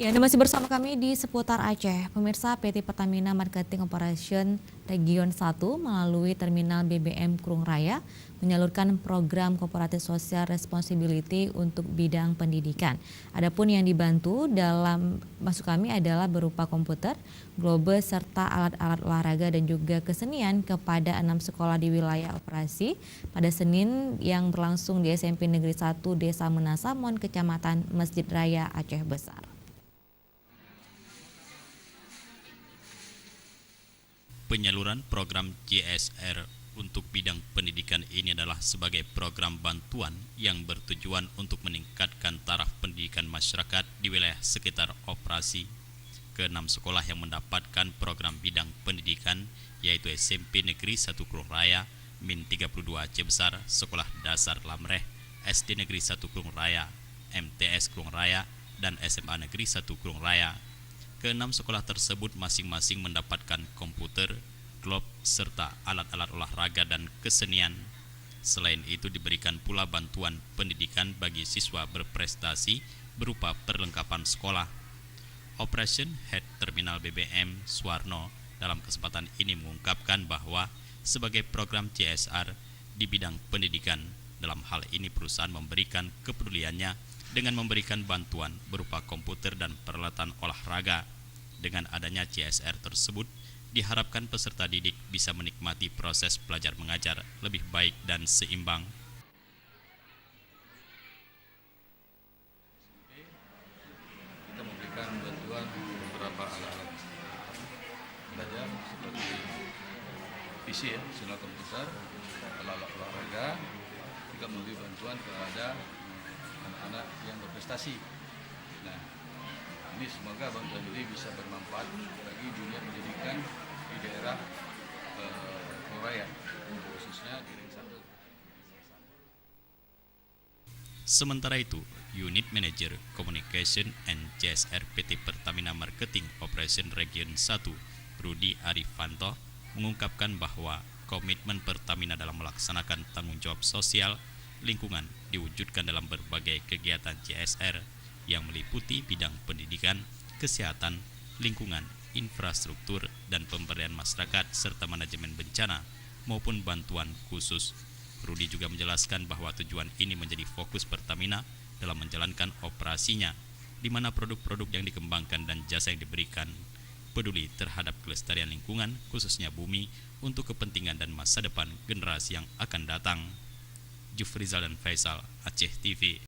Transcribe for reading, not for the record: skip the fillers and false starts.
Ya, Anda masih bersama kami di seputar Aceh. Pemirsa, PT Pertamina Marketing Operation Region 1 melalui Terminal BBM Krung Raya menyalurkan program Cooperative Social Responsibility untuk bidang pendidikan. Adapun yang dibantu dalam masuk kami adalah berupa komputer, globe, serta alat-alat olahraga dan juga kesenian kepada 6 sekolah di wilayah operasi pada Senin yang berlangsung di SMP Negeri 1 Desa Menasamon, Kecamatan Masjid Raya Aceh Besar. Penyaluran program JSR untuk bidang pendidikan ini adalah sebagai program bantuan yang bertujuan untuk meningkatkan taraf pendidikan masyarakat di wilayah sekitar operasi. Ke-6 sekolah yang mendapatkan program bidang pendidikan yaitu SMP Negeri 1 Krung Raya, Min 32 Aceh Besar, Sekolah Dasar Lamreh, SD Negeri 1 Krung Raya, MTS Krung Raya, dan SMA Negeri 1 Krung Raya. Ke-6 sekolah tersebut masing-masing mendapatkan komputer, globe, serta alat-alat olahraga dan kesenian. Selain itu diberikan pula bantuan pendidikan bagi siswa berprestasi berupa perlengkapan sekolah. Operation Head Terminal BBM Suwarno dalam kesempatan ini mengungkapkan bahwa sebagai program CSR di bidang pendidikan, dalam hal ini perusahaan memberikan kepeduliannya dengan memberikan bantuan berupa komputer dan peralatan olahraga. Dengan adanya CSR tersebut, diharapkan peserta didik bisa menikmati proses belajar mengajar lebih baik dan seimbang. Kita memberikan bantuan beberapa alat-alat belajar seperti PC sinyal komputer, alat-alat olahraga, juga memberi bantuan kepada anak-anak yang berprestasi. Nah, ini semoga bantuan ini bisa bermanfaat bagi dunia pendidikan di daerah Krung Raya, khususnya di Ring 1. Sementara itu, Unit Manager Communication and CSR PT Pertamina Marketing Operation Region 1, Rudi Arifanto, mengungkapkan bahwa komitmen Pertamina dalam melaksanakan tanggung jawab sosial lingkungan diwujudkan dalam berbagai kegiatan CSR yang meliputi bidang pendidikan, kesehatan, lingkungan, infrastruktur, dan pemberdayaan masyarakat serta manajemen bencana maupun bantuan khusus. Rudi juga menjelaskan bahwa tujuan ini menjadi fokus Pertamina dalam menjalankan operasinya, di mana produk-produk yang dikembangkan dan jasa yang diberikan peduli terhadap kelestarian lingkungan, khususnya bumi, untuk kepentingan dan masa depan generasi yang akan datang. Jufrizal dan Faisal, Aceh TV.